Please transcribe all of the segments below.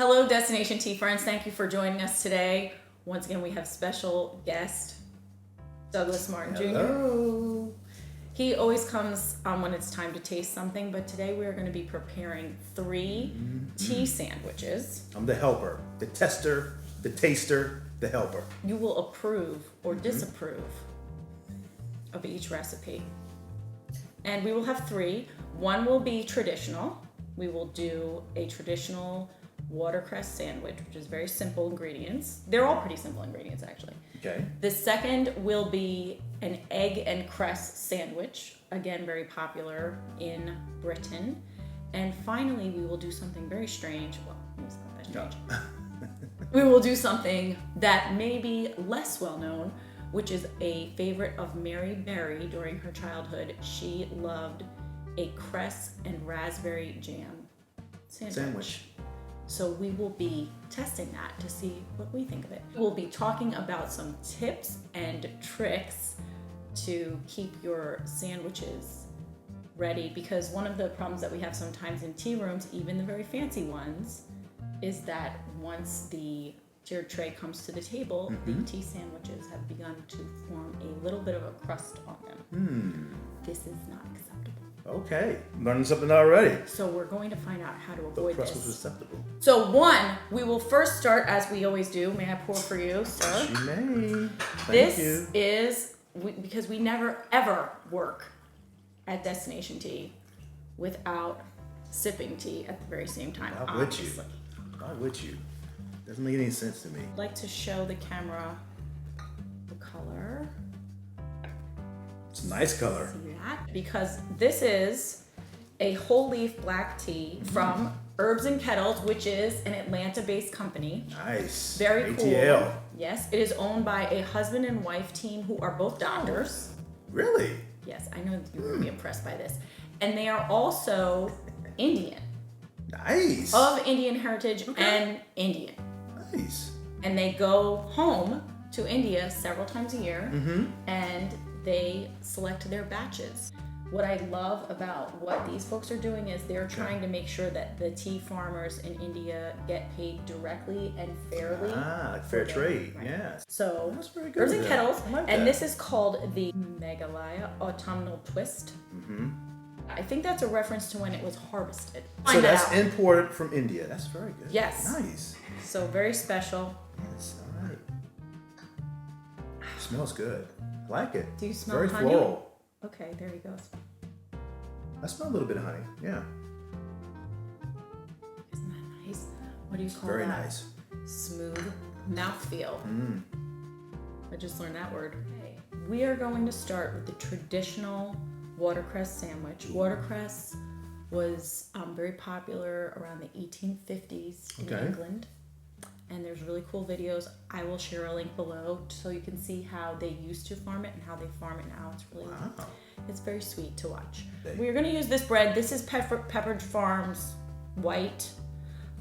Hello, Destination Tea friends. Thank you for joining us today. Once again, we have special guest, Douglas Martin Jr. Hello. He always comes when it's time to taste something, but today we are going to be preparing 3 tea sandwiches. I'm the helper, the tester, the taster, the helper. You will approve or disapprove of each recipe. And we will have 3. One will be traditional. We will do a traditional watercress sandwich, which is very simple ingredients. They're all pretty simple ingredients, actually. Okay. The second will be an egg and cress sandwich, again, very popular in Britain. And finally, we will do something very strange. Well, it's not that strange. We will do something that may be less well known, which is a favorite of Mary Berry during her childhood. She loved a cress and raspberry jam sandwich. So we will be testing that to see what we think of it. We'll be talking about some tips and tricks to keep your sandwiches ready, because one of the problems that we have sometimes in tea rooms, even the very fancy ones, is that once the tiered tray comes to the table, the tea sandwiches have begun to form a little bit of a crust on them. This is not acceptable. Okay, learning something already. So we're going to find out how to avoid The crust this. was acceptable. So we will first start as we always do. May I pour for you, sir? She may. This is because we never ever work at Destination Tea without sipping tea at the very same time. Why would you? Why would you? Doesn't make any sense to me. I'd like to show the camera the color. It's a nice color. See that? Because this is a whole leaf black tea from Herbs Kettles, which is an Atlanta-based company. Nice. Very cool. ATL. Yes, it is owned by a husband and wife team who are both doctors. Really? Yes, I know you will be impressed by this. And they are also Indian. Nice. Of Indian heritage and Indian. Nice. And they go home to India several times a year and they select their batches. What I love about what these folks are doing is they're trying to make sure that the tea farmers in India get paid directly and fairly. Like fair trade. Right. Yes. So That's very good. Herbs and Kettles, I like and that. this is called the Meghalaya Autumnal Twist. I think that's a reference to when it was harvested. So Find that that's out. imported from India. That's very good. Yes. Nice. So very special. Yes. All right. Smells good. I like it. Do you smell very honey? floral. Okay, there you go. I smell a little bit of honey. Yeah. Isn't that nice? What do you call Very that? nice. Smooth mouthfeel. I just learned that word. Okay. We are going to start with the traditional watercress sandwich. Watercress was very popular around the 1850s in England. And there's really cool videos. I will share a link below so you can see how they used to farm it and how they farm it now. It's really It's very sweet to watch. We're going to use this bread. This is Pepperidge Farms white.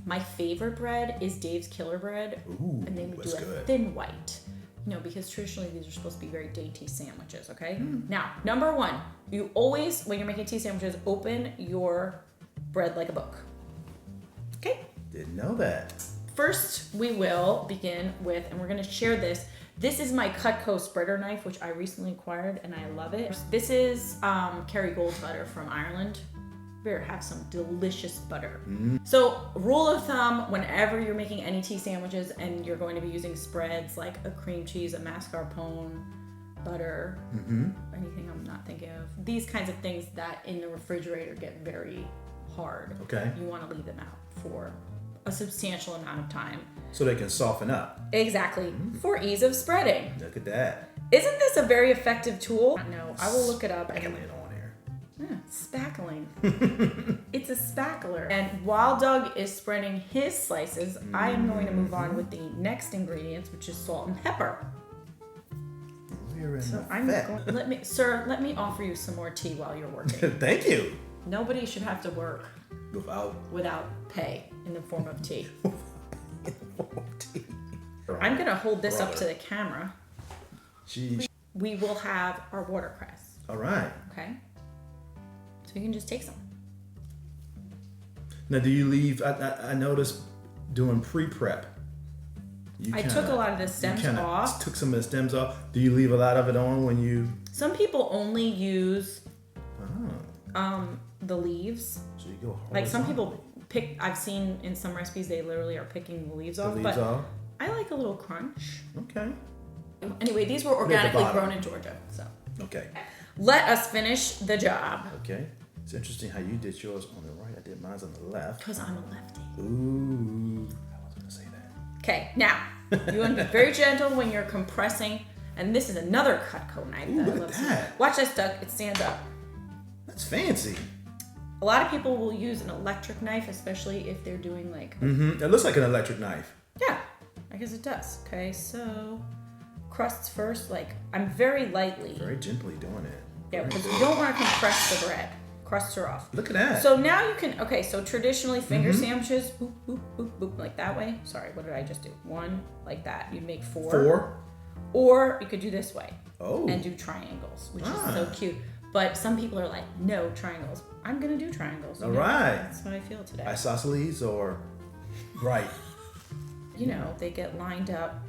My favorite bread is Dave's Killer Bread. Ooh, and they would do that's a good. thin white. You know, because traditionally these are supposed to be very dainty sandwiches, okay? Now, number 1, you always, when you're making tea sandwiches, open your bread like a book. Okay? Didn't know that. First, we will begin with, and we're gonna share this. This is my Cutco spreader knife, which I recently acquired, and I love it. This is Kerrygold butter from Ireland. Better have some delicious butter. So, rule of thumb, whenever you're making any tea sandwiches and you're going to be using spreads like a cream cheese, a mascarpone, butter, anything I'm not thinking of. These kinds of things that in the refrigerator get very hard. Okay. You wanna leave them out for a substantial amount of time. So they can soften up. Exactly, for ease of spreading. Look at that. Isn't this a very effective tool? No, I will look it up. Spackling on here. Spackling. It's a spackler. And while Doug is spreading his slices, I am going to move on with the next ingredients, which is salt and pepper. We're in So the I'm fat. going, let me offer you some more tea while you're working. Thank you. Nobody should have to work without pay in the form of tea. I'm gonna hold this up to the camera. Jeez. We will have our watercress. All right. Okay. So you can just take some. Now, do you leave? I noticed doing pre-prep. I took a lot of the stems off. Took some of the stems off. Do you leave a lot of it on when you? Some people only use the leaves. So you go like some people pick. I've seen in some recipes they literally are picking the leaves off. I like a little crunch. Okay. Anyway, these were organically grown in Georgia. So. Okay. Let us finish the job. Okay. It's interesting how you did yours on the right. I did mine on the left. Because I'm a lefty. Ooh. I was going to say that. Okay, now, you want to be very gentle when you're compressing. And this is another Cutco knife that I love. Look at that. Watch this, Doug. It stands up. That's fancy. A lot of people will use an electric knife, especially if they're doing like... Mm-hmm. It looks like an electric knife. Yeah, I guess it does. Okay, so crusts first. Like, I'm very lightly... Very gently doing it. Yeah, because you don't want to compress the bread. Crusts are off. Look at that. So now you can... Okay, so traditionally finger sandwiches, boop, boop, boop, boop, like that way. Sorry, what did I just do? One, like that. You make four. Four? Or you could do this way. Oh. And do triangles, which is so cute. But some people are like, no, triangles. I'm going to do triangles. All right. That's how I feel today. Isosceles or right? You know, they get lined up.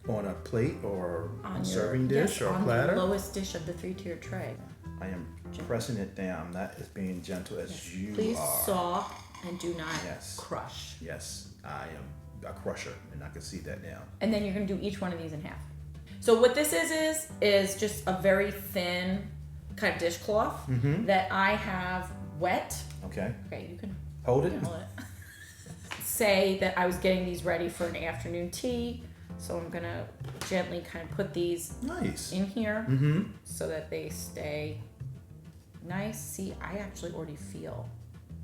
On a plate or On a serving dish or a platter? On the lowest dish of the 3-tiered tray. I am pressing it down. That is being gentle as you Please are. saw and do not crush. Yes, I am a crusher, and I can see that now. And then you're going to do each one of these in half. So what this is just a very thin kind of dishcloth that I have wet. Okay. Okay, you can hold it. Say that I was getting these ready for an afternoon tea. So I'm going to gently kind of put these in here so that they stay nice. See, I actually already feel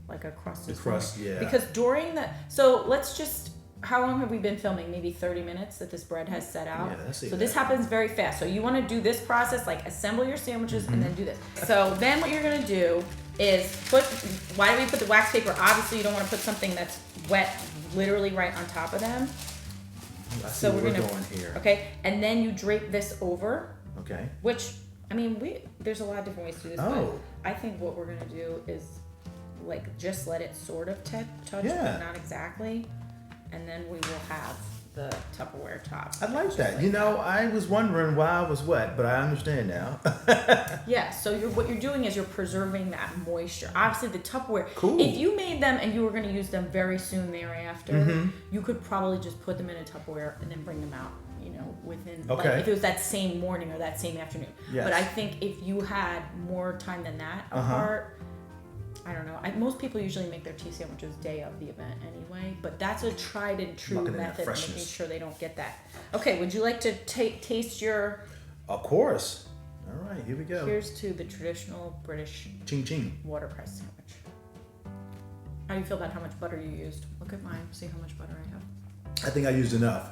like a crust is forming. Yeah. Because during the... So let's just... How long have we been filming? Maybe 30 minutes that this bread has set out. Yeah, so this happens very fast. So you want to do this process, like assemble your sandwiches and then do this. So then what you're going to do is put... Why do we put the wax paper? Obviously you don't want to put something that's wet literally right on top of them. So we're going here. Okay, and then you drape this over. Okay. Which, I mean, there's a lot of different ways to do this, but I think what we're gonna do is like just let it sort of touch, but not exactly, and then we will have the Tupperware top. I like that. You know, I was wondering why I was wet, but I understand now. Yeah, so what you're doing is you're preserving that moisture. Obviously, the Tupperware. Cool. If you made them and you were going to use them very soon thereafter, you could probably just put them in a Tupperware and then bring them out. You know, within like, if it was that same morning or that same afternoon. Yes. But I think if you had more time than that apart. I don't know. Most people usually make their tea sandwiches day of the event anyway, but that's a tried and true method of making sure they don't get that. Okay, would you like to taste your... Of course. All right, here we go. Here's to the traditional British ching ching watercress sandwich. How do you feel about how much butter you used? Look at mine. See how much butter I have. I think I used enough.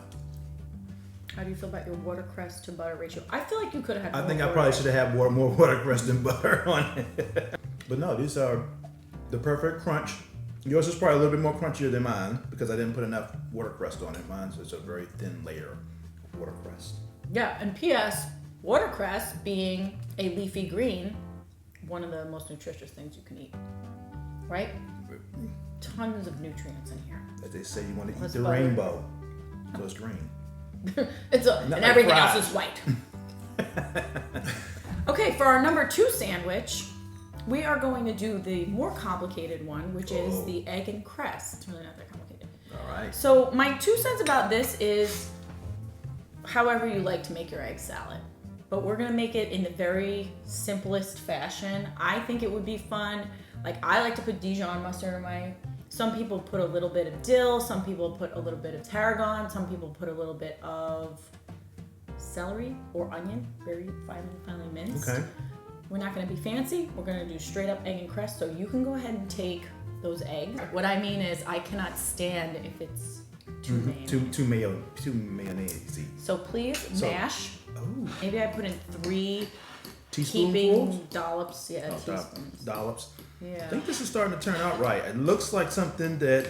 How do you feel about your watercress to butter ratio? I feel like you could have had more. I think I probably should have had more watercress than butter on it. But no, these are the perfect crunch. Yours is probably a little bit more crunchier than mine because I didn't put enough watercress on it. Mine's just a very thin layer of watercress. Yeah, and P.S. watercress being a leafy green, one of the most nutritious things you can eat, right? Tons of nutrients in here. As they say, you want to eat the rainbow, so it's green. And everything else is white. Okay, for our number 2 sandwich, we are going to do the more complicated one, which is the egg and cress. It's really not that complicated. All right. So my 2 cents about this is however you like to make your egg salad. But we're going to make it in the very simplest fashion. I think it would be fun. Like, I like to put Dijon mustard in my... Some people put a little bit of dill. Some people put a little bit of tarragon. Some people put a little bit of celery or onion, very finely minced. Okay. We're not going to be fancy. We're going to do straight up egg and cress. So you can go ahead and take those eggs. What I mean is I cannot stand if it's too mayonnaise. So please mash. Maybe I put in 3 teaspoonfuls? Dollops. Yeah, teaspoons. Dollops. Yeah. I think this is starting to turn out right. It looks like something that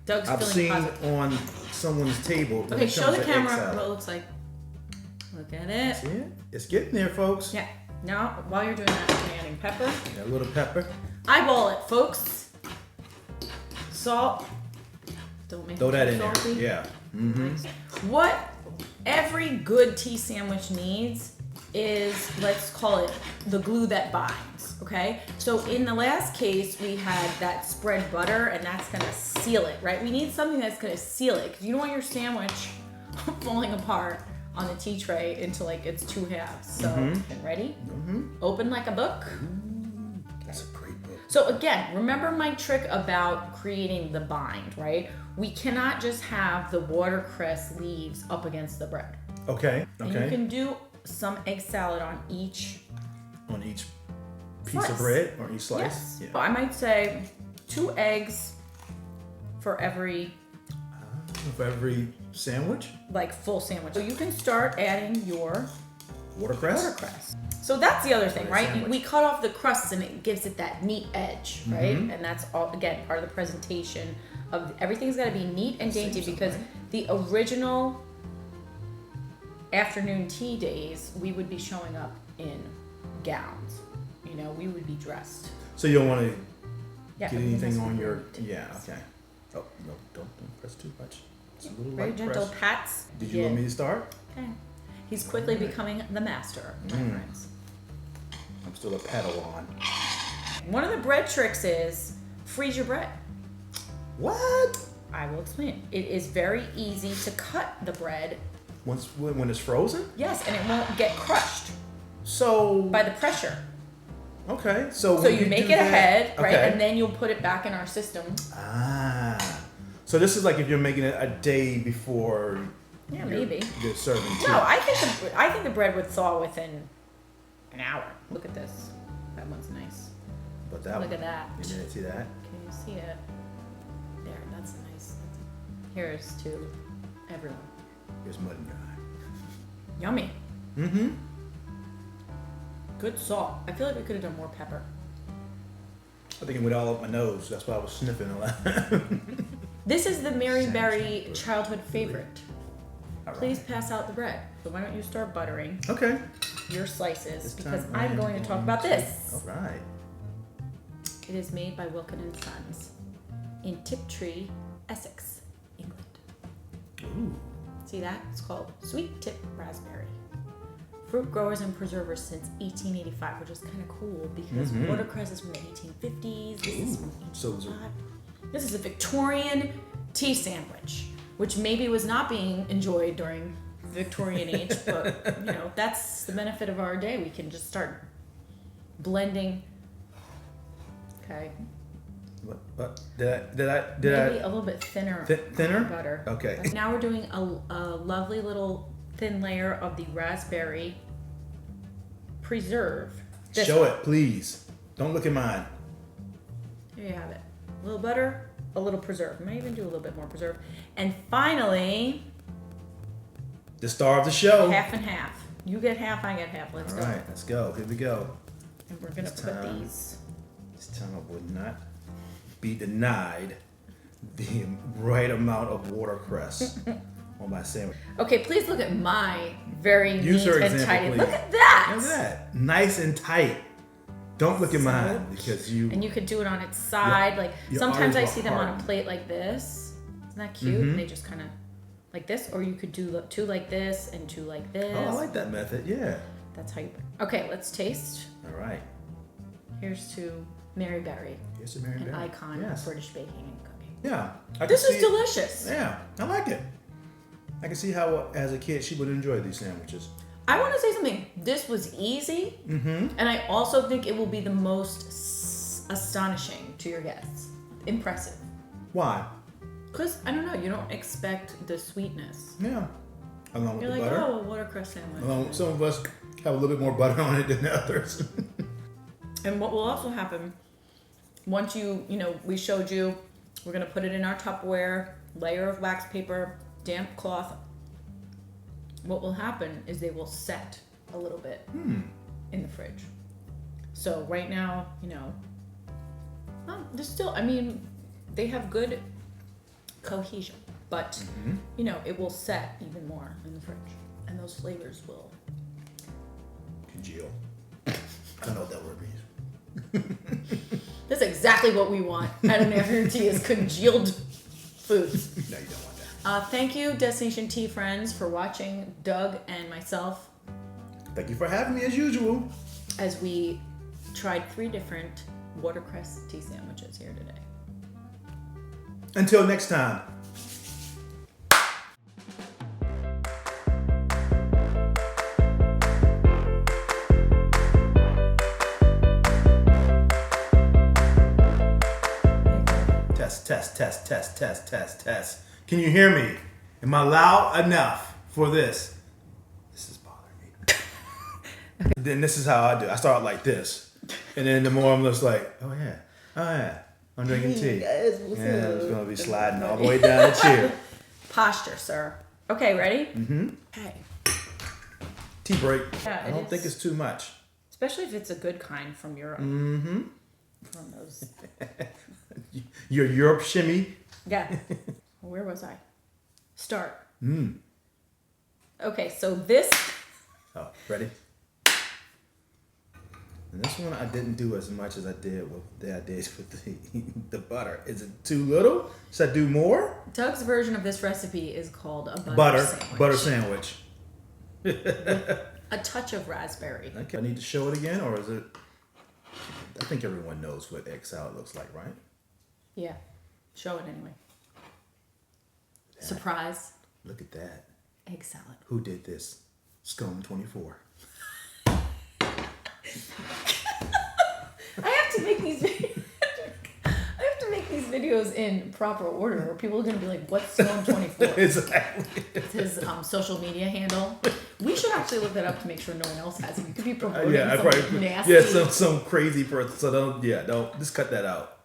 I've seen on someone's table. Okay, show the camera what it looks like. Look at it. See it? It's getting there, folks. Yeah. Now, while you're doing that, I'm adding pepper. Yeah, a little pepper. Eyeball it, folks. Salt. Don't make Throw it that too in there. salty. Yeah. Mm-hmm. Nice. What every good tea sandwich needs is, let's call it the glue that binds, okay? So in the last case, we had that spread butter, and that's gonna seal it, right? We need something that's gonna seal it, because you don't want your sandwich falling apart on the tea tray into like it's two halves. So, ready? Open like a book. That's a great book. So again, remember my trick about creating the bind, right? We cannot just have the watercress leaves up against the bread. Okay. And you can do some egg salad on each piece slice. of bread or each slice. Yes. Yeah. Well, I might say 2 eggs for every sandwich. like full sandwich. So you can start adding your Watercress. So that's the other thing, right? Sandwich. We cut off the crusts and it gives it that neat edge, right? And that's all, again, part of the presentation of everything's got to be neat and dainty, because the original afternoon tea days, we would be showing up in gowns. You know, we would be dressed. So you don't want to Yeah, get anything on your. Yeah. Okay. Oh no! Don't press too much. It's a little Very light gentle press. pats. Did you want me to start? Okay. He's quickly becoming the master, my friends. I'm still a Padawan. One of the bread tricks is freeze your bread. What? I will explain. It is very easy to cut the bread. When it's frozen? Yes, and it won't get crushed So. by the pressure. Okay. So. So when you make do it that- ahead, right? Okay. And then you'll put it back in our system. Ah. So this is like if you're making it a day before. Yeah, maybe. You're serving tea. No, I think the bread would thaw within an hour. Look at this. That one's nice. But that Look one, at that. You didn't see that? Can you see it? There, that's nice. Here's to everyone. Here's mud in your eye. Yummy. Mm-hmm. Good salt. I feel like we could have done more pepper. I think it went all up my nose. That's why I was sniffing a lot. This is the Mary Sandwich Berry pepper. childhood favorite. All right. Please pass out the bread. So why don't you start buttering Okay. your slices, This because time I'm I going am to talk going about to- this. All right. It is made by Wilkin & Sons in Tiptree, Essex, England. Ooh. See that? It's called Sweet Tip Raspberry. Fruit growers and preservers since 1885, which is kind of cool because watercress is from the 1850s. This is from So is it- 1885. This is a Victorian tea sandwich, which maybe was not being enjoyed during the Victorian age, but you know, that's the benefit of our day. We can just start blending. Okay. What? Did Maybe I? a little bit thinner. Thinner? Butter. Okay. Now we're doing a lovely little thin layer of the raspberry preserve. This Show one. it, please. Don't look at mine. Here you have it. A little butter, a little preserve. I might even do a little bit more preserve. And finally, The star of the show. half and half. You get half, I get half. Let's All go. right, let's go. Here we go. And we're gonna This put time. these. This time I would not be denied the right amount of watercress on my sandwich. Okay, please look at my very Use neat her and example, tidy. please. Look at that. Look at that. Nice and tight. Don't look at mine because you. And you could do it on its side. Like your sometimes I arms are see them on a hard. plate like this. Isn't that cute? And they just kind of like this, or you could do 2 like this and 2 like this. Oh, I like that method. Yeah. That's how you. Okay, let's taste. All right. Here's to Mary Berry, Here's the Mary an Berry. icon Yes. of British baking and cooking. Yeah. I can This is see it. delicious. Yeah, I like it. I can see how, as a kid, she would enjoy these sandwiches. I want to say something. This was easy, and I also think it will be the most astonishing to your guests. Impressive. Why? Because, I don't know, you don't expect the sweetness. Yeah. Along with You're the like, butter. oh, a watercress sandwich. Along, some of us have a little bit more butter on it than others. And what will also happen, once we showed you, we're going to put it in our Tupperware, layer of wax paper, damp cloth. What will happen is they will set a little bit in the fridge. So right now, there's still, they have good cohesion, but, it will set even more in the fridge. And those flavors will. Congeal. I don't know what that word means. That's exactly what we want at an afternoon tea is congealed foods. No, you don't want that. Thank you, Destination Tea friends, for watching Doug and myself Thank you for having me as usual. as we tried 3 different watercress tea sandwiches here today. Until next time. Test. Can you hear me? Am I loud enough for this? This is bothering me. Then this is how I do. I start like this. And then the more I'm just like, oh yeah. I'm drinking tea. Guys, what's Yeah, up? it's going to be sliding all the way down the chair. Posture, sir. Okay, ready? Mm-hmm. Okay. Tea break. Yeah, I don't think it's too much. Especially if it's a good kind from Europe. Mm-hmm. From those. Your Europe shimmy. Yeah. Where was I? Start. Mm. Okay, so this. Oh, ready? And this one I didn't do as much as I did with the butter. Is it too little? Should I do more? Doug's version of this recipe is called a butter sandwich. Butter sandwich. A touch of raspberry. Okay. I need to show it again, or is it? I think everyone knows what egg salad looks like, right? Yeah. Show it anyway. Surprise. Look at that. Egg salad. Who did this? Scone 24. I have to make these videos in proper order, or people are gonna be like, "What's Stone 24?" Exactly. It's his social media handle. We should actually look that up to make sure no one else has it. You could be promoting Yeah, I something probably nasty. yeah some crazy person. So don't just cut that out.